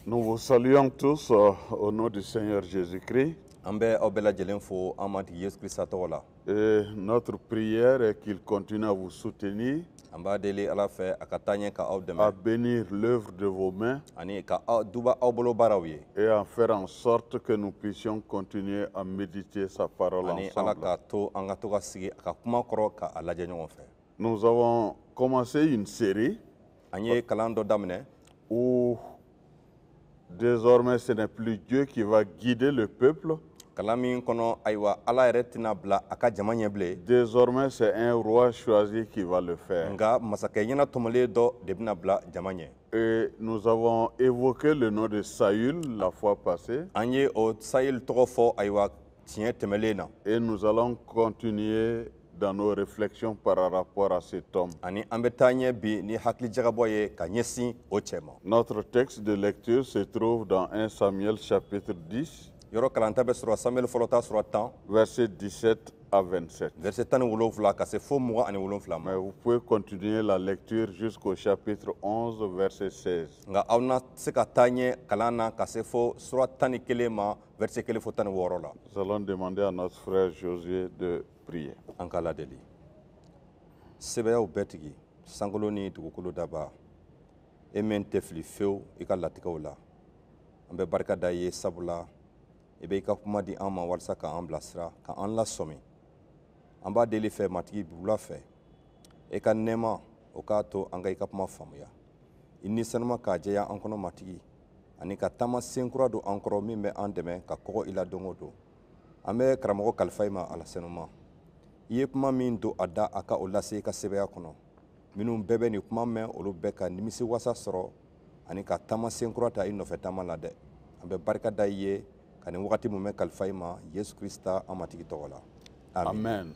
Nous vous saluons tous au nom du Seigneur Jésus-Christ. Et notre prière est qu'il continue à vous soutenir, à bénir l'œuvre de vos mains et à faire en sorte que nous puissions continuer à méditer sa parole ensemble. Nous avons commencé une série où désormais ce n'est plus Dieu qui va guider le peuple. Désormais, c'est un roi choisi qui va le faire. Et nous avons évoqué le nom de Saül la fois passée. Et nous allons continuer dans nos réflexions par rapport à cet homme. Notre texte de lecture se trouve dans 1 Samuel chapitre 10. Versets 17 à 27. Mais vous pouvez continuer la lecture jusqu'au chapitre 11, verset 16. Nous allons demander à notre frère Josué de prier. Ebe ka kuma di an ma walasa ka an bilasira ka an lasɔmi an b'a deli fɛ matigi bula fɛ e ka nɛɛma o k'a to an ka I ka kuma faamuya I ni sanuma k'a jɛya an kɔnɔ matigi ani ka taama sen kura don an kɔrɔ min bɛ an dɛmɛ ka kɔgɔ I la don o don an bɛ karamɔgɔ kalifa I ma alasanuma I ye kuma min don a da a ka o lase I ka sɛbɛya kɔnɔ minnu bɛɛ bɛ nin kuma mɛn olu bɛɛ ka nimisi wasa sɔrɔ ani ka taama sen kura ta I nɔfɛ taama la dɛ an bɛ barika da I ye. Amen.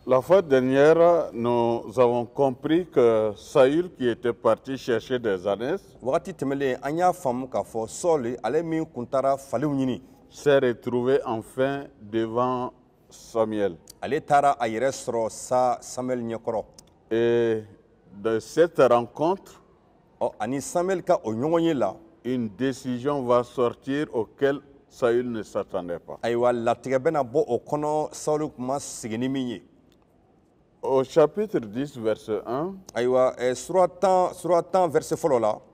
La fois dernière, nous avons compris que Saül, qui était parti chercher des ânes, s'est retrouvé enfin devant Samuel. Et de cette rencontre, une décision va sortir auquel Saül ne s'attendait pas. Au chapitre 10, verset 1,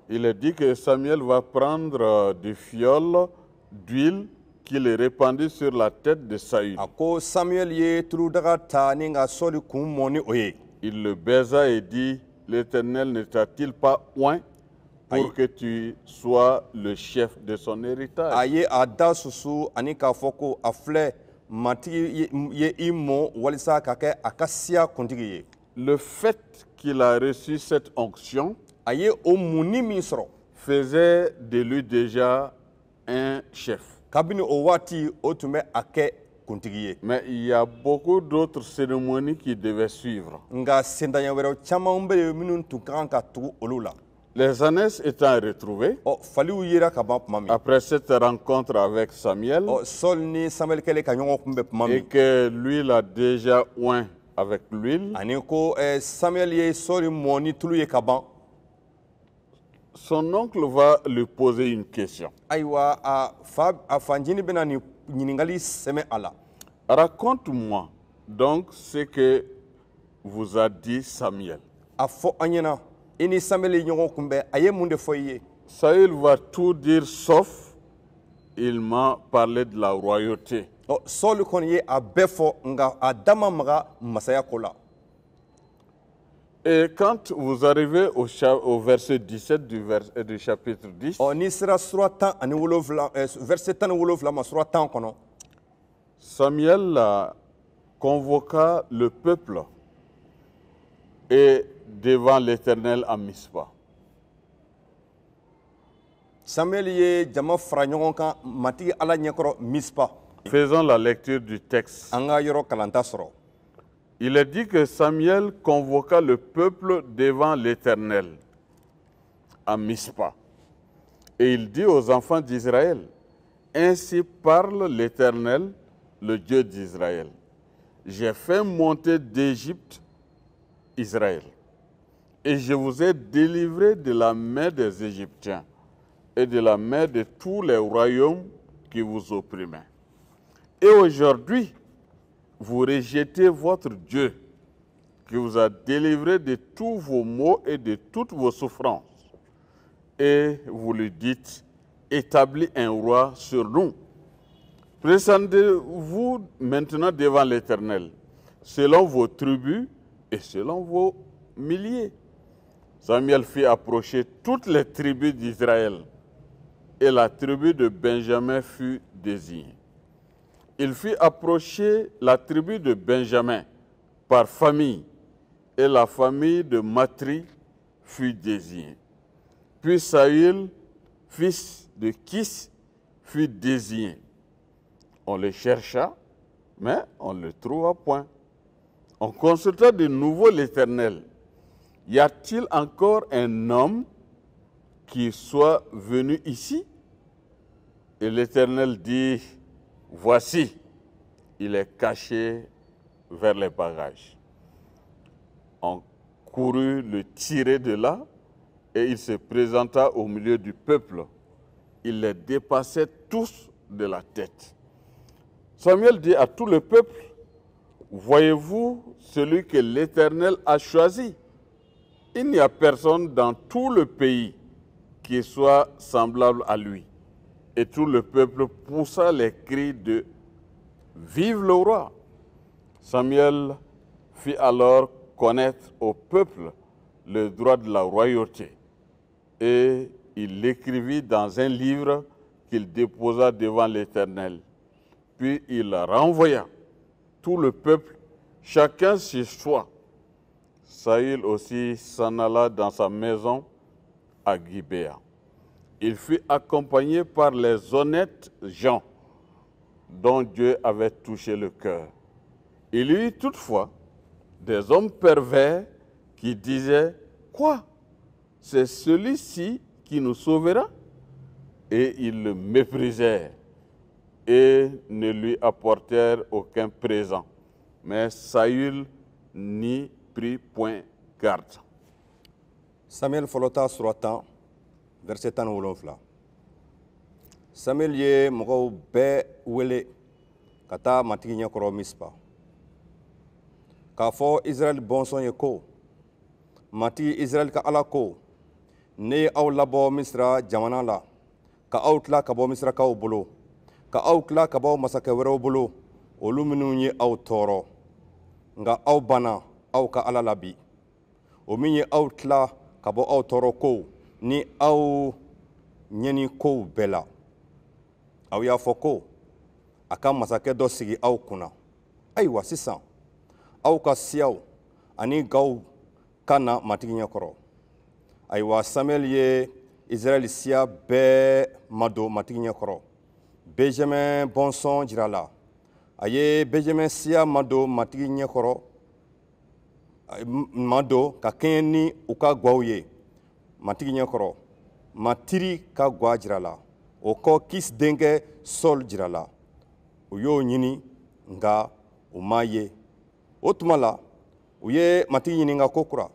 il est dit que Samuel va prendre du fiole d'huile qu'il est répandu sur la tête de Saül. Il le baisa et dit, l'Éternel ne t'a-t-il pas oint pour que tu sois le chef de son héritage? Le fait qu'il a reçu cette onction faisait de lui déjà un chef. Mais il y a beaucoup d'autres cérémonies qui devaient suivre. Les ânes étant retrouvés, après cette rencontre avec Samuel, et que l'huile a déjà oint avec l'huile, son oncle va lui poser une question. Raconte-moi donc ce que vous a dit Samuel. Saül va tout dire sauf il m'a parlé de la royauté. Et quand vous arrivez au verset 17 du chapitre 10, Samuel convoqua le peuple et devant l'Éternel à Mispa. Faisons la lecture du texte. Il est dit que Samuel convoqua le peuple devant l'Éternel à Mispa. Et il dit aux enfants d'Israël, ainsi parle l'Éternel, le Dieu d'Israël. J'ai fait monter d'Égypte Israël, et je vous ai délivré de la main des Égyptiens, et de la main de tous les royaumes qui vous opprimaient. Et aujourd'hui, vous rejetez votre Dieu qui vous a délivré de tous vos maux et de toutes vos souffrances. Et vous lui dites, établis un roi sur nous. Présentez-vous maintenant devant l'Éternel, selon vos tribus et selon vos milliers. Samuel fit approcher toutes les tribus d'Israël, et la tribu de Benjamin fut désignée. Il fit approcher la tribu de Benjamin par famille, et la famille de Matri fut désignée. Puis Saül, fils de Kis, fut désigné. On le chercha, mais on ne le trouva point. On consulta de nouveau l'Éternel. Y a-t-il encore un homme qui soit venu ici? Et l'Éternel dit, voici, il est caché vers les bagages. On courut le tirer de là, et il se présenta au milieu du peuple. Il les dépassait tous de la tête. Samuel dit à tout le peuple, voyez-vous celui que l'Éternel a choisi? Il n'y a personne dans tout le pays qui soit semblable à lui. Et tout le peuple poussa les cris de « Vive le roi !» Samuel fit alors connaître au peuple le droit de la royauté. Et il l'écrivit dans un livre qu'il déposa devant l'Éternel. Puis il renvoya tout le peuple, chacun chez soi. Saül aussi s'en alla dans sa maison à Gibéa. Il fut accompagné par les honnêtes gens dont Dieu avait touché le cœur. Il y eut toutefois des hommes pervers qui disaient « Quoi? C'est celui-ci qui nous sauvera ?» Et ils le méprisèrent et ne lui apportèrent aucun présent. Mais Saül n'y prit point garde. Samuel folota suratan verset 17. Samuel ye mɔgɔw bɛɛ wele ka taa matigi ɲɛkɔrɔ Mispa. K'a fɔ Israɛl bɔnsɔn ye ko, matigi Israɛl ka Ala ko, ne ye aw labɔ Misira jamana la, ka aw tila ka bɔ Misirakaw bolo, ka aw tila ka bɔ masakɛ wɛrɛw bolo, olu minnu ye aw tɔɔrɔ. Nka aw banna aw ka Ala la bi. O min ye aw tila ka bɔ aw tɔɔrɔ kow ni aw ɲɛni kow bɛɛ la. Aw y'a fɔ ko a ka masakɛ dɔ sigi aw kunna. Ayiwa sisan, aw ka siyaw ani gaw ka na matigi ɲɛkɔrɔ. Ayiwa Samuel ye Israɛl siya bɛɛ madon matigi ɲɛkɔrɔ. Benjamin bɔnsɔn jira la. A ye Benjamin siya madon matigi ɲɛkɔrɔ, madon ka kɛɲɛ ni u ka gaw ye matigi ɲɛkɔrɔ. Matiri ka ga jira la. O kɔ Kis denkɛ Sɔl jira la. U y'o ɲini nka u m'a ye. O tuma la, u ye matigi ɲininka ko kura,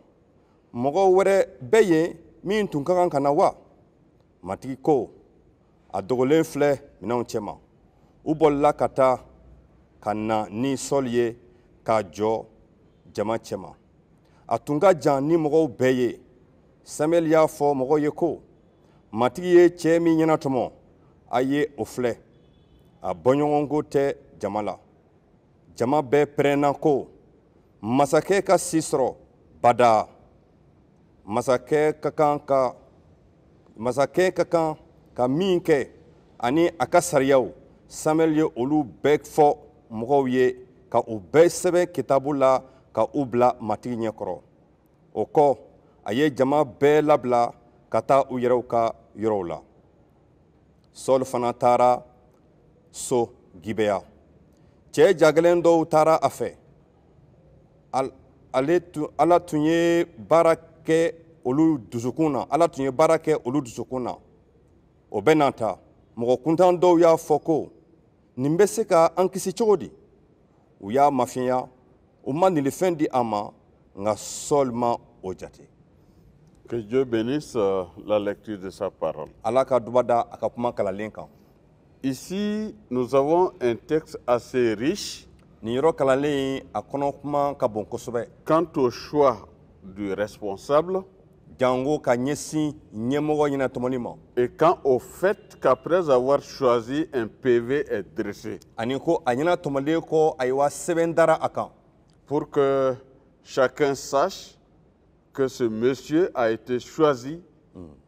mɔgɔ wɛrɛ bɛ yen min tun ka kan ka na wa? Matigi ko, a dogolen filɛ minɛnw cɛma. U bolila ka taa ka na ni Sɔl ye k'a jɔ jama cɛma. A tun ka jan ni mɔgɔw bɛɛ ye. Samuel y'a fɔ mɔgɔw ye ko, matigi ye cɛ min ɲɛnatɔmɔ, a ye o filɛ. A bɔɲɔgɔnko tɛ jama la. Jama bɛɛ pɛrɛnna ko, masakɛ ka si sɔrɔ bada. Masakɛ ka kan ka min kɛ ani a ka sariyaw. Samuel ye olu bɛɛ fɔ mɔgɔw ye ka u bɛɛ sɛbɛn kitabu la ka u bila matigi ɲɛkɔrɔ. O kɔ, a ye jama bɛɛ labila ka taa u yɛrɛw ka yɔrɔw la. Sɔl fana taara so Gibea. Cɛ jagɛlɛn dɔw taara a fɛ. Ala tun ye baara kɛ olu dusukun na. Ala tun ye baara kɛ olu dusukun na. O bɛ n'a ta, mɔgɔ kuntan dɔw y'a fɔ ko, nin bɛ se ka an kisi cogo di? U y'a mafiya, u ma nilifɛn di a ma, nka Sɔl ma o jate. Que Dieu bénisse la lecture de sa parole. Ala ka dubada aka kuma kalalen kan. Ici, nous avons un texte assez riche Ni yɔrɔ kalalen a kɔnɔ kuma ka bon kosɛbɛ. quant au choix du responsable Jango ka ɲɛsin ɲɛmɔgɔ ɲɛna tɔmɔni ma. et quant au fait qu'après avoir choisi, un PV est dressé Ani ko a ɲɛna tɔmɔlen kɔ ayiwa sɛbɛn dara a kan. pour que chacun sache que ce monsieur a été choisi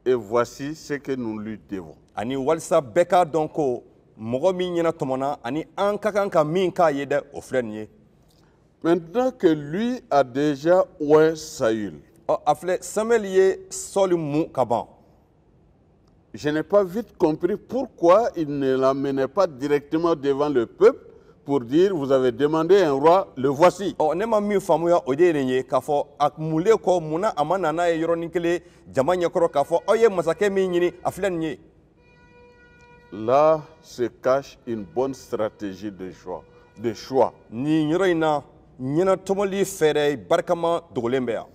et voici ce que nous lui devons. Ani walisa bɛɛ k'a dɔn ko mɔgɔ min ɲɛna tɔmɔna ani an ka kan ka min k'a ye dɛ o filɛ nin ye. Maintenant que lui a déjà oué Saül, A filɛ Samuel ye Sɔli mun ka ban. je n'ai pas vite compris pourquoi il ne l'amenait pas directement devant le peuple pour dire vous avez demandé un roi, le voici. Ne ma min faamuya o de ye nin ye k'a fɔ a munlen kɔ munna a ma na n'a ye yɔrɔnin kelen jama ɲɛkɔrɔ k'a fɔ aw ye masakɛ min ɲini a filɛ nin ye. Là se cache une bonne stratégie de choix. Nin yɔrɔ in na ɲɛnatɔmɔli fɛɛrɛ barikama dogolen bɛ yan.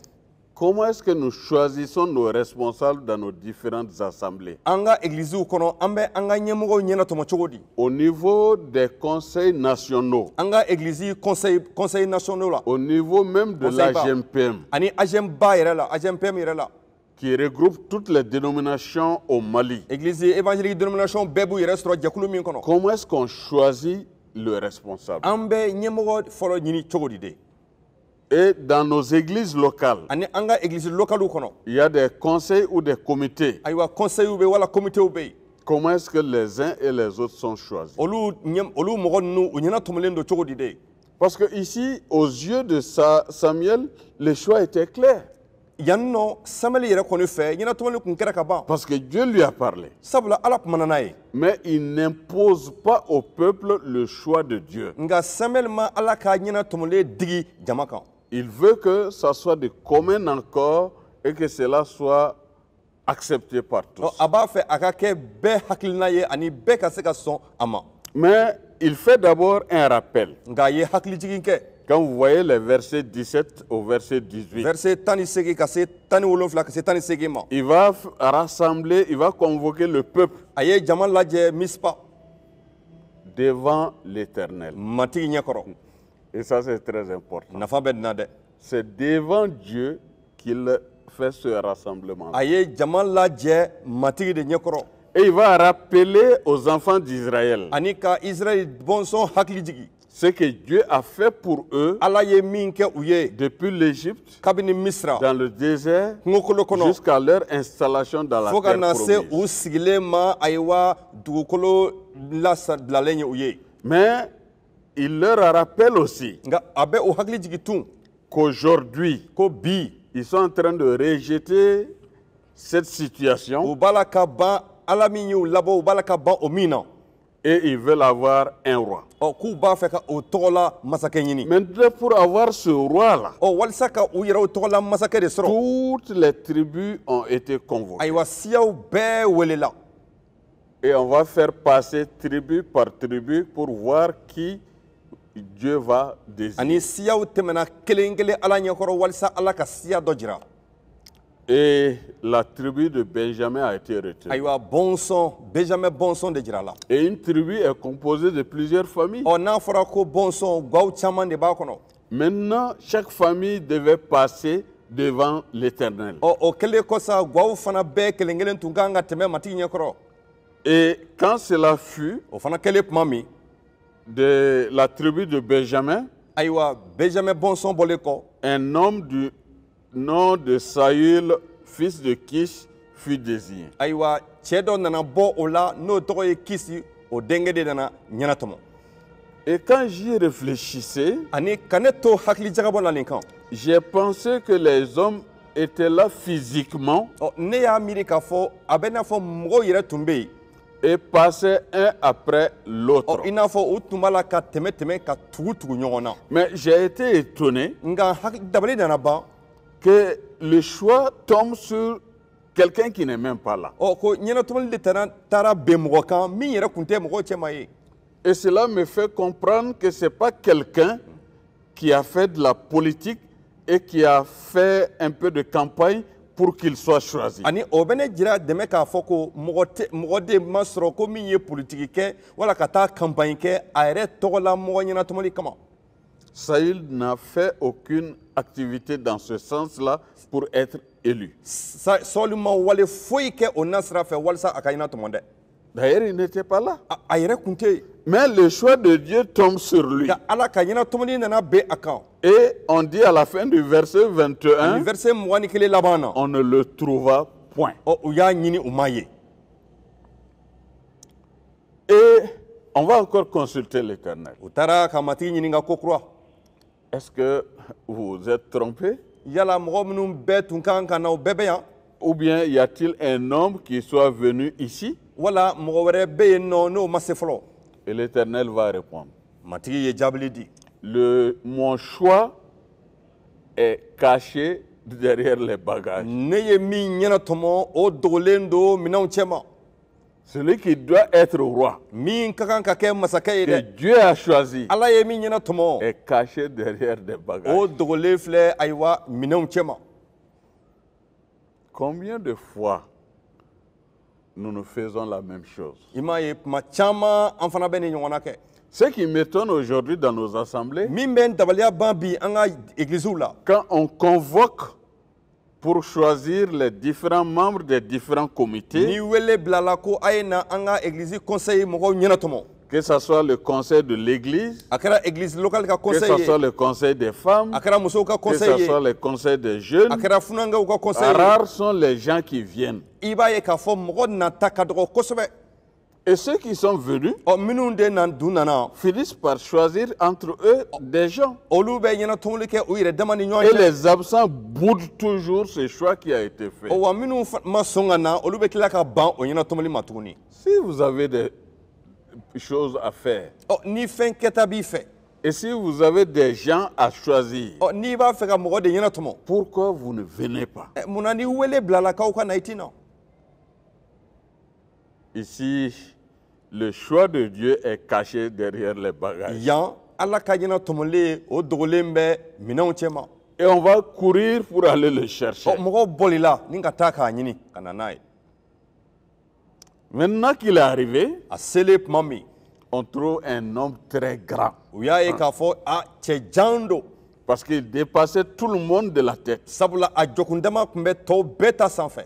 Comment est-ce que nous choisissons nos responsables dans nos différentes assemblées? An ka églisiw kɔnɔ an bɛ an ka ɲɛmɔgɔw ɲɛnatɔmɔ cogo di? Au niveau des conseils nationaux, An ka église conseil nationaux la au niveau même de Conseil ba. l'AGMPM, ani AGMba yɛrɛ la AGMPM yɛrɛ la. qui regroupe toutes les dénominations au Mali. Église évangélique dénomination bɛɛ b'u yɛrɛ sɔrɔ jɛkulu min kɔnɔ. Comment est-ce qu'on choisit le responsable? An bɛ ɲɛmɔgɔ fɔlɔ ɲini cogo di de? Et dans nos églises locales, Ani an ka église locale kɔnɔ. il y a des conseils ou des comités. Ayiwa conseilw bɛ wala comitéw bɛ yen. Comment est-ce que les uns et les autres sont choisis? Olu mɔgɔ ninnu u ɲɛnatɔmɔlen don cogo di de? Parce que ici, aux yeux de Samuel, le choix était clair. Yan nɔ Samuel yɛrɛ kɔni fɛ ɲɛnatɔmɔli kun kɛra ka ban. Parce que Dieu lui a parlé. Sabula Ala kumana n'a ye. Mais il n'impose pas au peuple le choix de Dieu. Nka Samuel ma Ala ka ɲɛnatɔmɔlen digi jama kan. Il veut que ça soit de commun accord et que cela soit accepté par tous. A b'a fɛ a ka kɛ bɛɛ hakilina ye ani bɛɛ ka se ka sɔn a ma. Mais il fait d'abord un rappel. Nka a ye hakilijigin kɛ. Quand vous voyez les versets 17 au verset 18, Verset 18 ka se 17 ka se 18 ma. il va rassembler, il va convoquer le peuple A ye jama lajɛ Mispa devant l'Éternel. matigi ɲɛkɔrɔ. Et ça, c'est très important. Nafa bɛ nin na dɛ. C'est devant Dieu qu'il fait ce rassemblement. A ye jama lajɛ matigi de ɲɛkɔrɔ. Et il va rappeler aux enfants d'Israël Ani ka Israël bɔnsɔn hakili jigi. ce que Dieu a fait pour eux Ala ye min kɛ u ye depuis l'Égypte, kabini Misra dans le désert, kungokolo kɔnɔ jusqu'à leur installation dans la fo ka terre na se promise. u sigilen ma ayiwa dugukolo labilalen ye u ye. Mais il leur rappelle aussi Nka a bɛ u hakili jigi tun qu'aujourd'hui, ko bi ils sont en train de rejeter cette situation u b'a la ka ban Ala min y'u labɔ u b'a la ka ban o min na. et ils veulent avoir un roi. K'u b'a fɛ ka o tɔgɔla masakɛ ɲini. Maintenant, pour avoir ce roi-là, Walisa ka u yɛrɛ o tɔgɔla masakɛ de sɔrɔ. toutes les tribus ont été convoquées. Ayiwa siyaw bɛɛ welela. Et on va faire passer tribu par tribu pour voir qui Dieu va désigner. Ani siyaw tɛmɛna kelen kelen Ala ɲɛkɔrɔ walisa Ala ka siya dɔ jira. Et la tribu de Benjamin a été retenue. Ayiwa bɔnsɔn Benjamin bɔnsɔn de jira la. Et une tribu est composée de plusieurs familles. N'a fɔra ko bɔnsɔn gaw caman de b'a kɔnɔ. Maintenant, chaque famille devait passer devant l'Éternel. O kɛlen kɔsa gaw fana bɛɛ kelen kelen tun kan ka tɛmɛ matigi ɲɛkɔrɔ. Et quand cela fut O fana kɛlen tuma min de la tribu de Benjamin, ayiwa Benjamin bɔnsɔn bɔlen kɔ un homme du nom de Saül, fils de Kish, fut désigné. ayiwa cɛ dɔ nana bɔ o la n'o tɔgɔ ye Kisi o denkɛ de nana ɲɛnatɔmɔ. Et quand j'y réfléchissais, Ani ka ne to hakili jagabɔ la nin kan. j'ai pensé que les hommes étaient là physiquement Ne y'a miiri k'a fɔ a bɛ n'a fɔ mɔgɔw yɛrɛ tun bɛ yen. et passaient un après l'autre. I n'a fɔ u tun b'a la ka tɛmɛ ka tugu ɲɔgɔn na. Mais j'ai été étonné Nka dabali nana ban. que le choix tombe sur quelqu'un qui n'est même pas là. Ko ɲɛnatɔmɔli de taara bɛn mɔgɔ kan min yɛrɛ tun tɛ mɔgɔw cɛma ye. Et cela me fait comprendre que ce n'est pas quelqu'un qui a fait de la politique et qui a fait un peu de campagne pour qu'il soit choisi. Ani obene jira deme ka foko mogode masro ko min ye politique ke wala ka ta campagne ke a yɛrɛ tɔgɔ la mɔgɔ ɲɛnatomali kama. Saül n'a fait aucune activité dans ce sens-là pour être élu. Sɔɔli ma wale foyi kɛ o na sira fɛ walasa a ka ɲɛnatɔmɔ dɛ. D'ailleurs, il n'était pas là. A yɛrɛ kun tɛ yen. Mais le choix de Dieu tombe sur lui. Nka Ala ka ɲɛnatɔmɔli nana ben a kan. Et on dit à la fin du verset 21, Ani verset 21 laban na. on ne le trouva point. U y'a ɲini u m'a ye. Et on va encore consulter l'Éternel. U taara ka matigi ɲininka ko kura. Est-ce que vous vous êtes trompé? Yala mɔgɔ minnu bɛɛ tun kan ka na o bɛɛ bɛ yan. Ou bien y a-t-il un homme qui soit venu ici? Wala mɔgɔ wɛrɛ bɛ yen nɔ n'o ma se fɔlɔ. Et l'Éternel va répondre. Matigi ye jaabili di. Mon choix est caché derrière les bagages. Ne ye min ɲɛnatɔmɔ o dogolen don minɛnw cɛma. Celui qui doit être roi, Min ka kan ka kɛ masakɛ ye que dɛ. Dieu a choisi, Ala ye min ɲɛnatɔmɔ est caché derrière des o bagages. dogolen filɛ ayiwa minɛnw cɛma. Combien de fois nous faisons la même chose? I m'a ye tuma caman an fana bɛ nin ɲɔgɔnna kɛ. Ce qui m'étonne aujourd'hui dans nos assemblées, Min bɛ n dabaliya ban bi an ka églisiw la. quand on convoque pour choisir les différents membres des différents Ni comités, wele bilala ko a ye na an ka église conseil mɔgɔw ɲɛnatɔmɔ. que ce soit le conseil de l'église, A kɛra église locale ka que conseil ce soit ye. le conseil des femmes, A kɛra musow ka que conseil ce soit ye. le conseil des jeunes, A kɛra funankew ka conseil ye. rares sont les gens qui viennent. I b'a ye k'a fɔ mɔgɔ nata ka dɔgɔ kosɛbɛ. Et ceux qui sont venus Ɔ minnu de dun nana finissent par choisir entre eux des gens. olu bɛ ɲɛnatɔmɔli kɛ u yɛrɛ dama ni ɲɔgɔn Et cɛ. les absents boudent toujours ce choix qui a été fait. Wa minnu ma sɔn ka na olu bɛ tila ka ban o ɲɛnatɔmɔli ma tuguni. Si vous avez des choses à faire, Ni fɛn kɛta b'i fɛ. et si vous avez des gens à choisir, N'i b'a fɛ ka mɔgɔ de ɲɛnatɔmɔ. pourquoi vous ne venez pas? Munna ni wele bilalakaw ka na i ti na. Ici, le choix de Dieu est caché derrière les bagages. Yan Ala ka ɲɛnatɔmɔli o dogolen bɛ minɛnw cɛma. Et on va courir pour aller le chercher. Mɔgɔw bolila ni ka taa k'a ɲini ka na n'a ye. Maintenant qu'il est arrivé, A selen tuma min on trouve un homme très grand. u y'a ye k'a fɔ cɛ jan don. Parce qu'il dépassait tout le monde de la tête. Sabula a jɔkundama tun bɛ tɔw bɛɛ ta sanfɛ.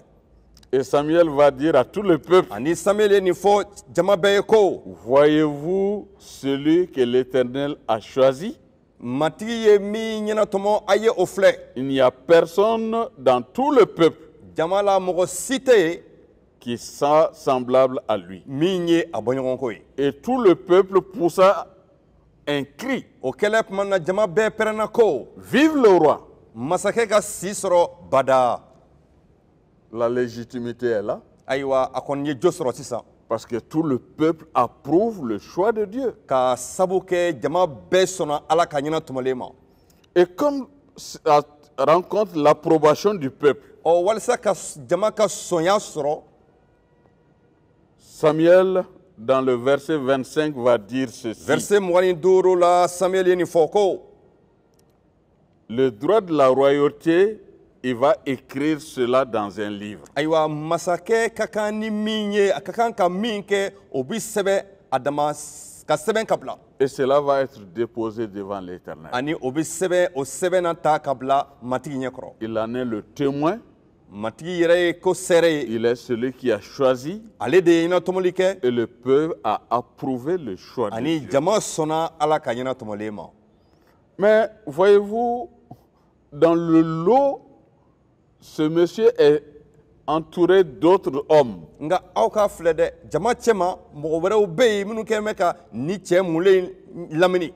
Et Samuel va dire à tout le peuple, Ani Samuel ye nin fɔ jama bɛɛ ye ko voyez-vous celui que l'Éternel a choisi? matigi ye min ɲɛnatɔmɔ a ye o filɛ. Il n'y a personne dans tout le peuple Jama la mɔgɔ si tɛ yen qui soit semblable à lui. min ye a bɔɲɔgɔnko ye. Et tout le peuple poussa un cri, O kɛlɛ tuma na jama bɛɛ pɛrɛnna ko vive le roi! masakɛ ka si sɔrɔ bada. La légitimité est là, Ayiwa a kɔni ye jo sɔrɔ sisan. parce que tout le peuple approuve le choix de Dieu. Ka sabu kɛ jama bɛɛ sɔnna Ala ka ɲɛnatɔmɔlen ma. Et comme ça rencontre l'approbation du peuple, Walasa ka jama ka sɔnya sɔrɔ. Samuel, dans le verset 25, va dire ceci. Verset 25 la Samuel ye nin fɔ ko Le droit de la royauté, il va écrire cela dans un livre. ayiwa masakɛ ka kan ni min ye a ka kan ka min kɛ o bi sɛbɛn a dama ka sɛbɛn ka bila. Et cela va être déposé devant l'Éternel. Ani o bi sɛbɛn o sɛbɛn na ta ka bila matigi ɲɛkɔrɔ. Il en est le témoin. Matigi yɛrɛ ye ko sɛrɛ ye. Il est celui qui a choisi Ale de ye ɲɛnatɔmɔli kɛ et le peuple a approuvé le choix de ani Dieu. jama sɔnna Ala ka ɲɛnatɔmɔlen ma. Mais voyez-vous, dans le lot, ce monsieur est entouré d'autres hommes. Nka aw ka filɛ dɛ jama cɛma mɔgɔ wɛrɛw bɛ yen minnu kɛn bɛ ka ni cɛ mulen lamini.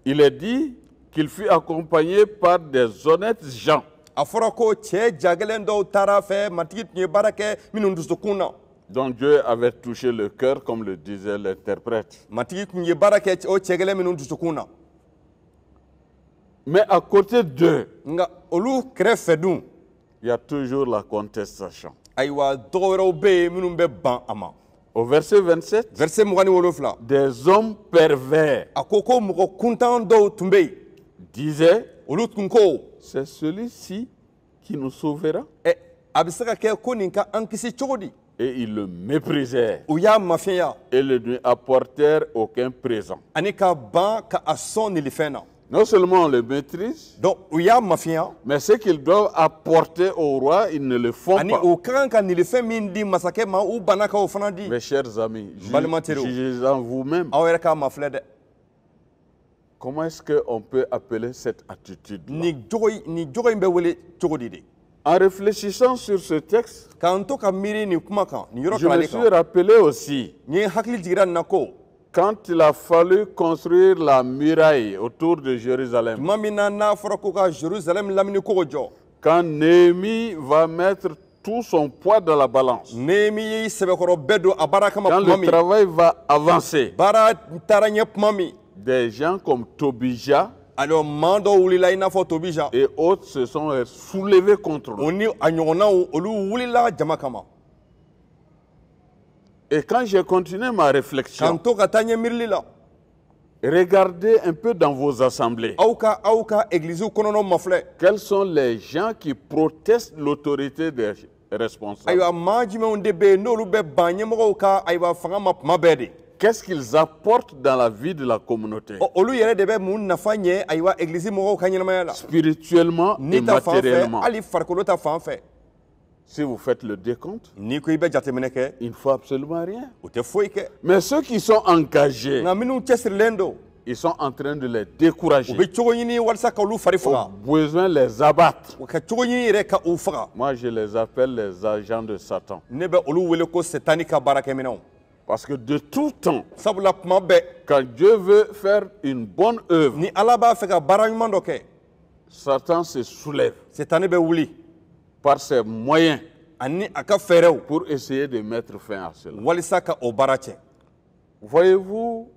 Il est dit qu'il fut accompagné par des honnêtes gens. A fɔra ko cɛ jagɛlɛn dɔw taara fɛ matigi tun ye baara kɛ minnu dusukun na. dont Dieu avait touché le cœur, comme le disait l'interprète. Matigi tun ye baara kɛ o cɛgɛlɛn minnu dusukun na. Mais à côté d'eux, Nka olu kɛrɛfɛ dun il y a toujours la contestation. ayiwa dɔgɔ wɛrɛw bɛ yen minnu bɛ ban a ma. Au verset 27, Verset 27 des hommes pervers a ko mɔgɔ kuntan dɔw tun bɛ yen disaient, olu tun ko c'est celui-ci qui nous sauvera. a Et ils le méprisaient. u y'a mafia Et ne lui apportèrent aucun présent. ani ka ban ka a sɔn nilifɛn na. Non seulement on le maîtrise, Donc u y'a mafia mais ce qu'ils doivent apporter au roi, ils ne le font ani pas. u ka kan ka nilifɛn min di masakɛ ma u banna ka o fana di. Mes chers amis, Balimatériaux. jugez en vous-même. Aw yɛrɛ k'a ma filɛ dɛ. Comment est-ce qu'on peut appeler cette attitude? Ni jogo in bɛ wele cogo di de. En réfléchissant sur ce texte, K'an to ka miiri nin kuma kan nin yɔrɔ je me kalali suis kan. rappelé aussi, N ye hakili jigira nin na ko quand il a fallu construire la muraille autour de Jérusalem, tuma min na n'a fɔra ko ka Jérusalem lamini kogo jɔ. quand Néhémie va mettre tout son poids dans la balance, Nehemi y'i sɛbɛkɔrɔ bɛɛ don a baara kama quand tuma le min. travail va avancer, Baara taara ɲɛ tuma min. des gens comme Tobija Alors maa dɔw wulila i n'a fɔ Tobija. et autres se sont soulevés contre O lui. ni a ɲɔgɔnnaw olu wulila jama kama. Et quand j'ai continué ma K'an réflexion, to ka taa ɲɛ miirili la. regardez un peu dans vos assemblées. Aw ka église kɔnɔnaw ma filɛ. Quels sont les gens qui protestent l'autorité des responsables? Ayiwa maa jumɛnw de bɛ yen n'olu bɛ ban ɲɛmɔgɔw ka ayiwa fanga ma tuma bɛɛ de. Qu'est-ce qu'ils apportent dans la vie de la communauté? Olu yɛrɛ de bɛ mun nafa ɲɛ ayiwa église mɔgɔw ka ɲɛnamaya la. Spirituellement et Ni ta fan fɛ matériellement. hali farikolo ta fan fɛ. Si vous faites le décompte, N'i ko i bɛ jateminɛ kɛ il ne faut absolument rien. o tɛ foyi kɛ. Mais ceux qui sont engagés, Nka minnu cɛsirilen don ils sont en train de les u décourager. bɛ cogo ɲini walasa ka olu fari Au faga. besoin les abattre. U ka cogo ɲini yɛrɛ ka u faga. Moi, je les appelle les agents de Satan. Ne bɛ olu wele ko setani ka baarakɛminɛnw. Parce que de tout temps, Sabula tuma bɛɛ quand Dieu veut faire une bonne œuvre, ni Ala b'a fɛ ka baara ɲuman dɔ kɛ Satan se soulève setani bɛ wuli par ses moyens ani a ka fɛɛrɛw pour essayer de mettre fin à cela. walisa ka o baara cɛ. Voyez-vous,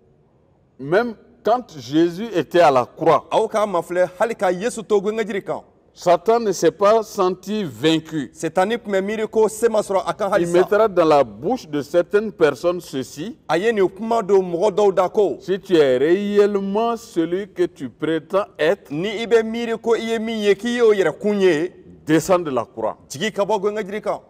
même quand Jésus était à la croix, Aw k'a ma filɛ hali ka Yesu to gɔngɔjiri kan Satan ne s'est pas senti vaincu. setani tun bɛ miiri ko se ma sɔrɔ a kan Il halisa. mettra dans la bouche de certaines personnes ceci: A ye nin kuma don mɔgɔ dɔw da ko si tu es réellement celui que tu prétends être, ni i bɛ miiri ko i ye min ye k'i y'o yɛrɛ kun ye descends de la croix. jigi ka bɔ gɔngɔjiri kan.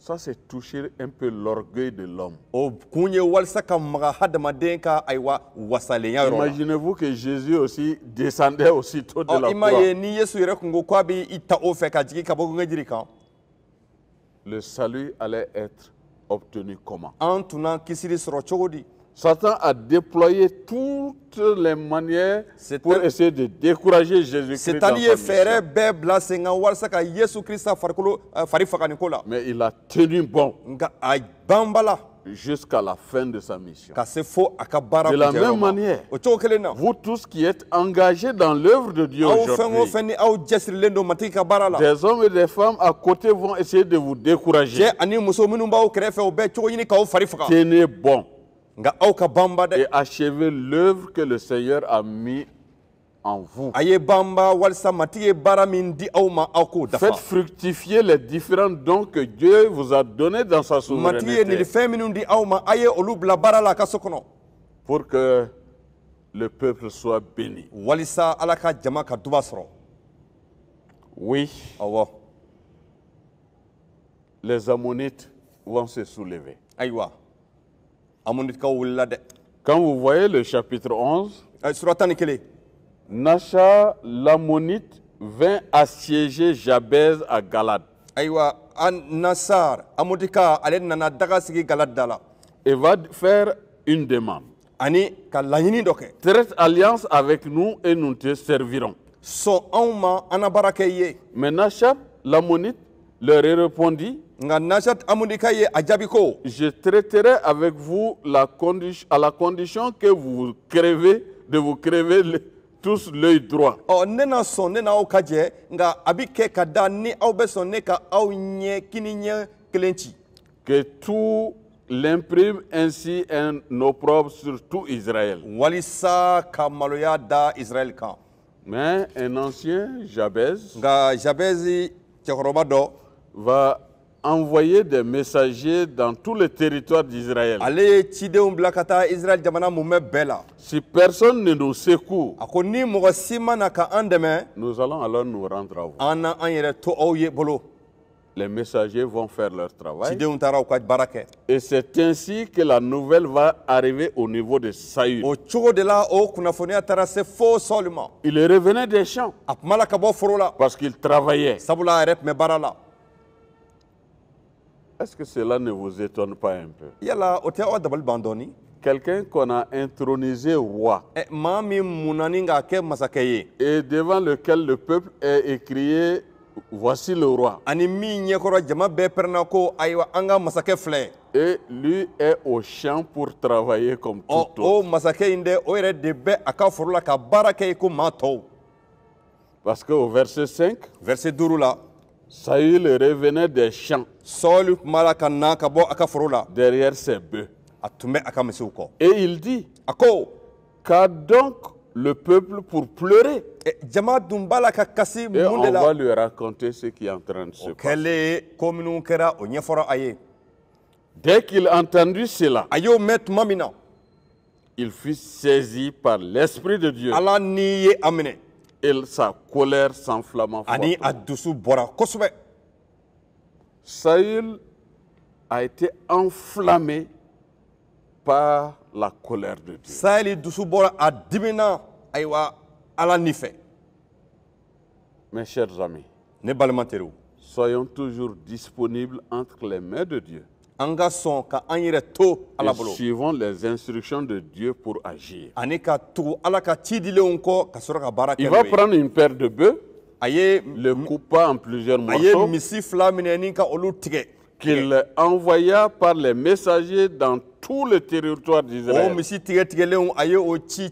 Ça, c'est toucher un peu l'orgueil de l'homme. O kun ye walisa ka maga hadamaden ka ayiwa wasalenya yɔrɔ la. Imaginez-vous que Jésus aussi descendait aussitôt de la I ma croix. ye ni Yesu yɛrɛ kun ko k'a bɛ i ta o fɛ ka jigi ka bɔ gɔngɔjiri kan. Le salut allait être obtenu comment? An tun kisiri sɔrɔ cogo di. Satan a déployé toutes les manières pour C'était- essayer de décourager Jésus-Christ dans setani ye sa fɛɛrɛ mission. bɛɛ bila sen kan walasa ka Yesu Krista fari faga nin ko la. Mais il a tenu bon Nka a banbala jusqu'à la fin de sa mission. ka se fo a ka baara De la kuncɛyɔrɔ même ma. manière, O cogo kelen na. vous tous qui êtes engagés dans l'œuvre de Dieu Aw fɛn o aujourd'hui, fɛn ni aw cɛsirilen don matigi ka baara la. des hommes et des femmes à côté vont essayer de vous décourager. Cɛ ani muso minnu b'aw kɛrɛfɛ o bɛɛ cogo ɲini k'aw fari faga. Tenez bon Nka aw ka banba et dɛ. achevez l'œuvre que le Seigneur a mis en vous. A ye banba walisa matigi ye baara min di aw ma aw k'o dafa. Faites fructifier les différents dons que Dieu vous a donnés dans sa Matigi ye nin souveraineté fɛn minnu di aw ma a ye olu bila baara la a ka so kɔnɔ. pour que le peuple soit béni. Walisa Ala ka jama ka duba sɔrɔ. Oui, Awɔ. les Ammonites vont se soulever. Ayiwa. Amonitikaw wulila dɛ. Quand vous voyez le chapitre 11, Sura 11. Nacha l'Ammonite vint assiéger Jabez à Galade Ayiwa an Nasar Amonika ale nana daga sigi Galad da la. et va faire une demande. Ani ka laɲini dɔ kɛ. Traite alliance avec nous et nous te servirons. Sɔn anw ma an na baara kɛ i ye. Mais Nacha l'Ammonite leur répondit: Nka Nasat Amonika ye a jaabi ko je traiterai avec vous à la condition que vous crevez tous l'œil droit. ɔ ne na sɔn ne n'aw ka jɛ nka a bi kɛ ka da ni aw bɛ sɔn ne ka aw ɲɛ kini ɲɛ kelen ci. Que tout l'imprime ainsi un opprobre sur tout Israël. Walisa ka maloya da Israël kan. Mais un ancien Jabez Nka Jabezi cɛkɔrɔba dɔ va envoyer des messagers dans tout le territoire d'Israël. ale ye cidenw bila ka taa Israël jamana mun bɛ bɛɛ la. Si personne ne nous secoue, A ko ni mɔgɔ si ma na ka an dɛmɛ nous allons alors nous rendre à vous. an na an yɛrɛ to aw ye bolo. les messagers vont faire leur travail. cidenw taara u ka baara kɛ. Et c'est ainsi que la nouvelle va arriver au niveau de Saül. o cogo de la o kunnafoniya taara se fo Sɔɔli ma. Il revenait des champs a tuma la ka bɔ foro la. parce qu'il travaillait. sabula a yɛrɛ tun bɛ baara la. Est-ce que cela ne vous étonne pas un peu? yala o tɛ aw dabali ban dɔɔni. Quelqu'un qu'on a intronisé roi maa min munna ni k'a kɛ masakɛ ye. et devant lequel le peuple est écrié voici le roi. ani min ɲɛkɔrɔ jama bɛɛ pɛrɛnna ko ayiwa an ka masakɛ filɛ. Et lui est au champ pour travailler comme tout autre. o masakɛ in dɛ o yɛrɛ de bɛ a ka foro la ka baara kɛ ko maa tɔw. Parce qu'au verset 5, verset 5 la. Saül revenait des champs Sɔɔli tuma la ka na ka bɔ a ka foro la. derrière ses bœufs. a tun bɛ a ka misiw kɔ. Et il dit, a ko. qu'a donc le peuple pour pleurer? jama dun b'a la ka kasi Et mun de on va la. lui raconter ce qui est en train de se o passer. kɛlen ko minnu kɛra o ɲɛfɔra a ye. Dès qu'il a entendu cela, a y'o mɛn tuma min na. il fut saisi par l'Esprit de Dieu ala n'i ye a minɛ. et sa colère s'enflamma ani a fortement. dusu bɔra kosɛbɛ. Saül a été enflammé par la colère de Dieu. sayɛli dusu bɔra a dimina ayiwa ala ni fɛ. Mes chers amis, ne balima teriw. soyons toujours disponibles entre les mains de Dieu. an ka sɔn ka an yɛrɛ to ala Et bolo. suivons les instructions de Dieu pour agir. ani ka tugu ala ka cidilenw kɔ ka sɔrɔ ka baara Il kɛ va n'o ye. prendre une paire de bœufs, a ye le coupa en plusieurs a ye morceaux, misi fila minɛ ni ka olu tigɛ. qu'il envoya par les messagers dans tout le territoire o d'Israël, misi tigɛtigɛlenw a ye o di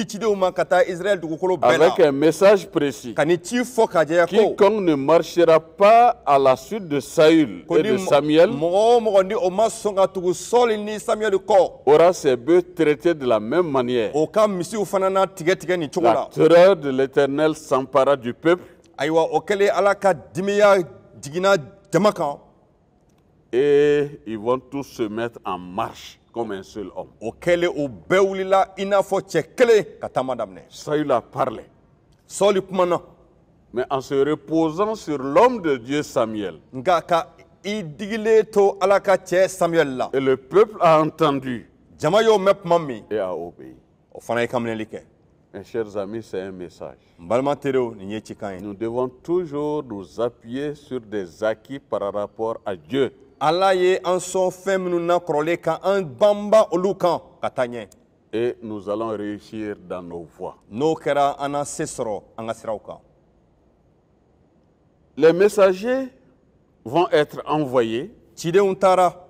cidenw ma ka taa Israël dugukolo bɛɛ la. avec un message précis. ka ni ci fɔ k'a jɛya ko. Quiconque ne marchera pas à la suite de Saül ko et ni de Samuel mɔgɔ o mɔgɔ ni o ma sɔn ka tugu Sɔɔli ni Samuel kɔ. aura ses bœufs traités de la même manière. o ka misiw fana na tigɛtigɛ nin cogo La la. terreur de l'Éternel s'empara du peuple ayiwa o kɛlen ala ka dimiya jiginna jama kan. et ils vont tous se mettre en marche comme un seul homme. o kɛlen o bɛɛ wulila i n'a fɔ cɛ kelen ka taama daminɛ. Saül a parlé, Sɔɔli kumana. mais en se reposant sur l'homme de Dieu Samuel. nka ka i digilen to ala ka cɛ Samuel la. Et le peuple a entendu jama y'o mɛn tuma min. et a obéi. o fana ye kaminɛli kɛ. Mes chers amis, c'est un message. n balima teriw nin ye cikan ye. Nous devons toujours nous appuyer sur des acquis par rapport à Dieu. ala ye an sɔn fɛn minnu na kɔrɔlen kan an banba olu kan ka taa ɲɛ. Et nous allons réussir dans nos voies. n'o kɛra an na se sɔrɔ an ka siraw kan. Les messagers vont être envoyés, cidenw taara.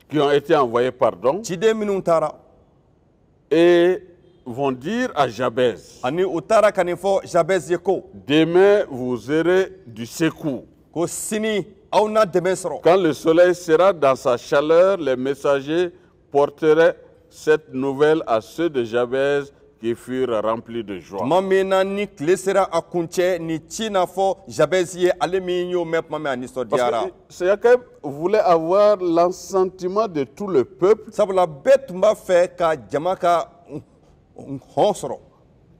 qui ont été envoyés, pardon, ciden minnu taara. et vont dire à Jabez, ani u taara ka nin fɔ Jabez ye ko. demain vous aurez du secours. ko sini aw na dɛmɛ sɔrɔ. Quand le soleil sera dans sa chaleur, les messagers porteraient cette nouvelle à ceux de Jabez qui furent remplis de joie. tuma min na ni tile sera a kuncɛ ni ci n'a fɔ Jabez ye ale min y'o mɛn tuma min a nisɔndiyara. Parce que Jacob voulait avoir l'assentiment de tout le peuple sabula bɛɛ tun b'a fɛ ka jama ka hɔn sɔrɔ.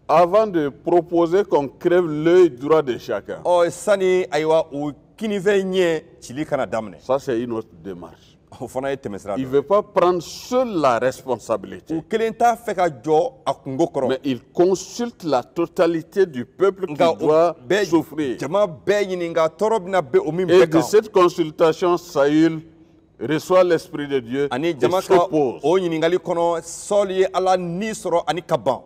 avant de proposer qu'on crève l'œil droit de chacun. sani ayiwa o kinifɛn ɲɛ cili kana daminɛ. Ça, c'est une autre démarche. o fana ye tɛmɛsira Il dɔ ne veut pas prendre seul la responsabilité, o kelen t'a fɛ ka jɔ a kungo kɔrɔ. mais il consulte la totalité du peuple qui nka o doit bɛɛ souffrir. jama bɛɛ ɲininka tɔɔrɔ bɛna bɛn o min Et bɛɛ de kan. cette consultation, Saül reçoit l'Esprit de Dieu ani et jama ka s'oppose. o ɲininkali kɔnɔ Sɔɔli ye ala ni sɔrɔ ani ka ban.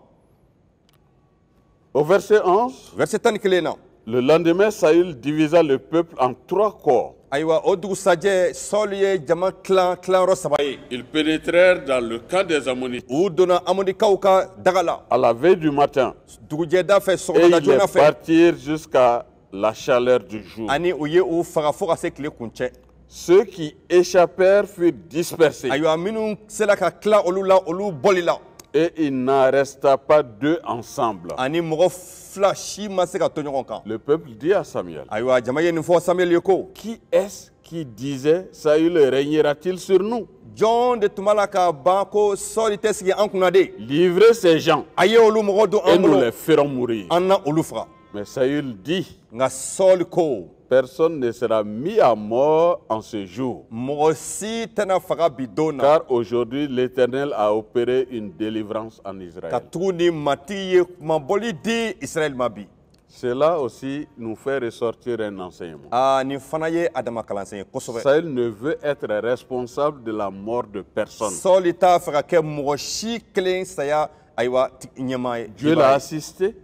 Au verset 11, verset 11 na. le lendemain, Saül divisa le peuple en 3 corps. ayiwa o dugusajɛ Sɔɔli ye jama tilayɔrɔ 3 ye. Ils pénétrèrent dans le camp des Ammonites u donna Amonikaw ka daga la. à la veille du matin dugujɛda fɛ et sɔgɔmada ils joona fɛ. partirent jusqu'à la chaleur du jour. ani u ye u faga fo ka se tile kuncɛ. Ceux qui échappèrent furent dispersés ayiwa minnu sera ka tila olu la olu bɔli la. et il n'en resta pas 2 ensemble. ani mɔgɔ fila si ma se ka to ɲɔgɔn kan. Le peuple dit à Samuel, ayiwa jama ye nin fɔ Samuel ye ko. qui est-ce qui disait Saül régnera-t-il sur nous? jɔn de tun b'a la ka ban ko Sɔɔli tɛ sigi an kunna de. Livrez ces gens a ye olu mɔgɔ don et an nous bolo les ferons mourir. an na olu faga. Mais Saül dit, nka Sɔɔli ko personne ne sera mis à mort en ce jour. mɔgɔ si tɛna faga bi don na Car aujourd'hui, l'Éternel a opéré une délivrance en ka Israël. tugu ni matigi ye kumabɔli di Israɛl ma bi. Cela aussi nous fait ressortir un enseignement. Nin fana ye a dama kalansen ye kosɛbɛ. Saül ne veut être responsable de la mort de personne. Sɔɔli t'a fɛ ka kɛ mɔgɔ si kelen saya ayiwa ɲɛmaa ye. Dieu l'a assisté.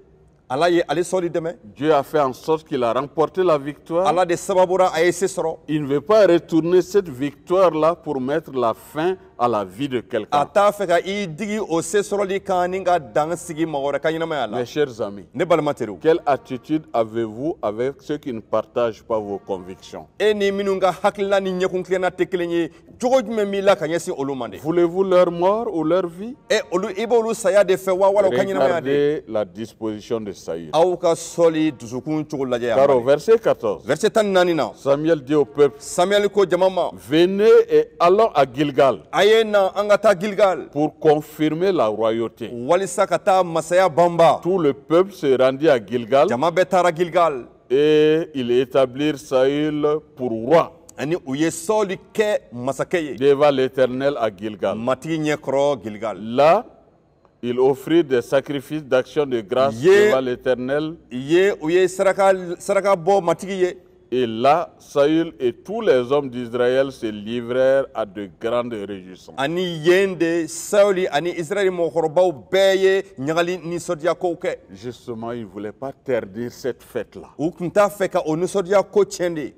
Ala ye ale Sɔɔli dɛmɛ. Dieu a fait en sorte qu'il a remporté la victoire. Ala de sababura a ye se sɔrɔ. Il ne veut pas retourner cette victoire-là pour mettre la fin à la vie de A quelqu'un. t'a fɛ ka i digi o se sɔrɔli kan ni ka dan sigi mɔgɔ wɛrɛ ka ɲɛnamaya la. Mes chers amis, Ne balima teriw. quelle attitude avez-vous avec ceux qui ne partagent pas vos convictions? E ni minnu ka hakilina ni ɲɛkunkilenna tɛ kelen ye cogo jumɛn b'i la ka ɲɛsin olu ma de. Voulez-vous leur mort ou leur vie? Olu i b'olu saya de fɛ wa wala u ka ɲɛnamaya de. Regardez la disposition de Saül. Aw ka sɔli dusukun cogo lajɛ yan. Car au verset 14, Verset 14 na. Samuel dit au peuple, Samuel ko jama ma. venez et allons à Gilgal A ye na an ka taa Gilgal. pour confirmer la royauté. Walisa ka taa masaya banba. Tout le peuple se rendit à Gilgal Jama bɛɛ taara Gilgal. et ils établirent Saül pour roi Ani u ye Sɔɔli kɛ masakɛ ye. devant l'Éternel à Gilgal. Matigi ɲɛkɔrɔ Gilgal. Là, il offrit des sacrifices d'action de grâce Ye- devant l'Éternel. U ye saraka bɔ matigi ye. Et là, Saül et tous les hommes d'Israël se livrèrent à de grandes réjouissances. Ani yen de Sɔɔli ani Israɛli mɔgɔkɔrɔbaw bɛɛ ye ɲagali nisɔndiyakow kɛ. Justement, il ne voulait pas ternir cette fête-là U tun t'a fɛ ka o nisɔndiyako tiɲɛ de.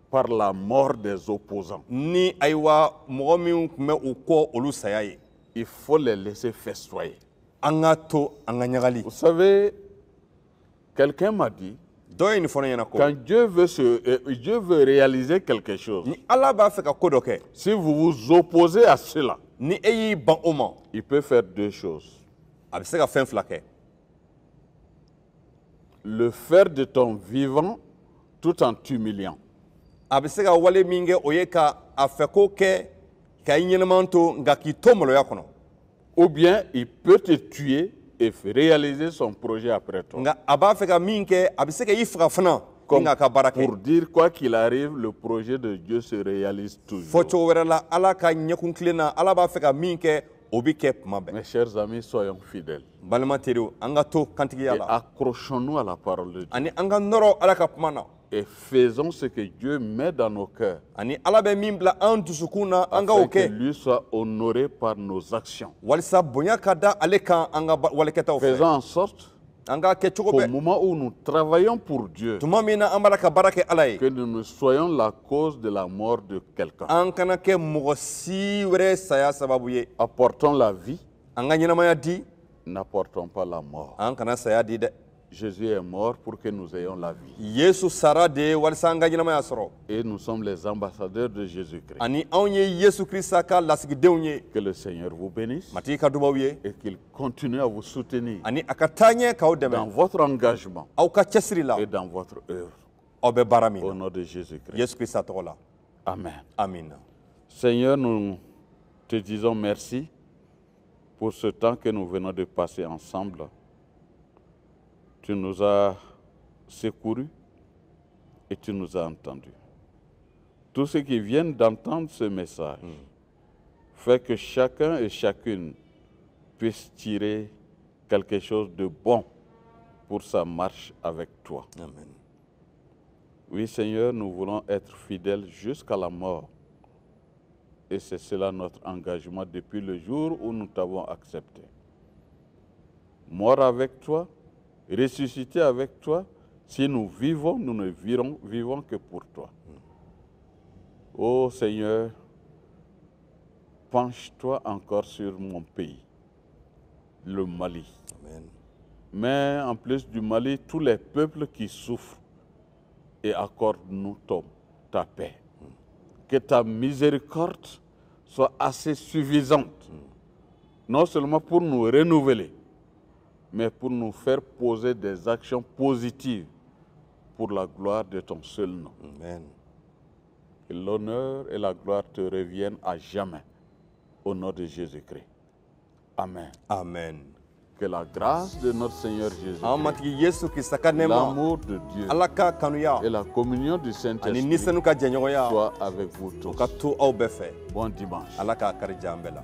par la mort des opposants. Ni ayiwa mɔgɔ minnu tun bɛ u kɔ olu saya ye. Il faut les laisser festoyer. An ka to an ka ɲagali. Vous savez, quelqu'un m'a dit, Dɔ ye nin fɔ ne ɲɛna ko. quand Dieu veut réaliser quelque chose, Ni Ala b'a fɛ ka ko dɔ kɛ. si vous vous opposez à cela, Ni e y'i ban o ma, il peut faire deux choses. a bɛ se ka fɛn fila kɛ. Le faire de ton vivant tout en t'humiliant. A bɛ se ka wale min kɛ o ye ka a fɛ ko kɛ ka i ɲɛnɛman to nka k'i to maloya kɔnɔ. Ou bien il peut te tuer et réaliser son projet après toi. Nka a b'a fɛ ka min kɛ a bɛ se ka i faga fana ni k'a ka baara Pour kɛ. dire quoi qu'il arrive, le projet de Dieu se réalise toujours. Fɔ cogo wɛrɛ la Ala ka ɲɛkun tilenna Ala b'a fɛ ka min kɛ o bɛ kɛ tuma bɛɛ. Mes chers amis, soyons fidèles. Balima teriw an ka to kantigiya Et la accrochons-nous à la parole de Dieu. ani an ka nɔrɔ Ala ka kuma na Et faisons ce que Dieu met dans nos cœurs. ani Ala bɛ min bila an dusukun na an ka o Afin que kɛ lui soit honoré par nos actions. walisa bonya ka da ale kan an ka walekɛtaw fɛ. Faisons en sorte An k'a kɛ cogo qu'au bɛɛ. moment où nous travaillons pour Dieu, Tuma min na an b'a la ka baara kɛ Ala ye. que nous ne soyons la cause de la mort de quelqu'un. An kana kɛ mɔgɔ si wɛrɛ saya sababu ye. Apportons la vie, An ka ɲɛnamaya di, n'apportons pas la mort. an kana saya di dɛ. Jésus est mort pour que nous ayons la vie. Yesu sara de ye walisa an ka ɲɛnamaya sɔrɔ. Et nous sommes les ambassadeurs de Jésus-Christ. Ani anw ye Yesu Krista ka lasigidenw ye. Que le Seigneur vous bénisse Matigi ka dubaw ye. et qu'il continue à vous soutenir Ani a ka taa ɲɛ k'aw dans dɛmɛ. votre engagement Aw ka cɛsiri la, et dans votre œuvre. aw bɛ baara min Au na. nom de Jésus-Christ. Yesu Krista tɔgɔ la. Amen. Amina. Seigneur, nous te disons merci pour ce temps que nous venons de passer ensemble. Tu nous as secourus et tu nous as entendus. Tous ceux qui viennent d'entendre ce message fait que chacun et chacune puisse tirer quelque chose de bon pour sa marche avec toi. Amen. Oui, Seigneur, nous voulons être fidèles jusqu'à la mort. Et c'est cela notre engagement depuis le jour où nous t'avons accepté. Mort avec toi, ressuscité avec toi, si nous vivons, nous ne vivons que pour toi. Ô Seigneur, penche-toi encore sur mon pays, le Mali. Amen. Mais en plus du Mali, tous les peuples qui souffrent, et accorde-nous ta paix. Que ta miséricorde soit assez suffisante, non seulement pour nous renouveler, mais pour nous faire poser des actions positives pour la gloire de ton seul nom. Amen. Que l'honneur et la gloire te reviennent à jamais, au nom de Jésus-Christ. Amen. Amen. Que la grâce de notre Seigneur Jésus, an matigi yesu krista ka nɛɛma l'amour de Dieu ala ka kanuya et la communion du ani Saint-Esprit nisanu ka jɛɲɔgɔnya soient avec vous o tous. ka to aw bɛɛ fɛ Bon dimanche. ala k'a kari ja an bɛɛ la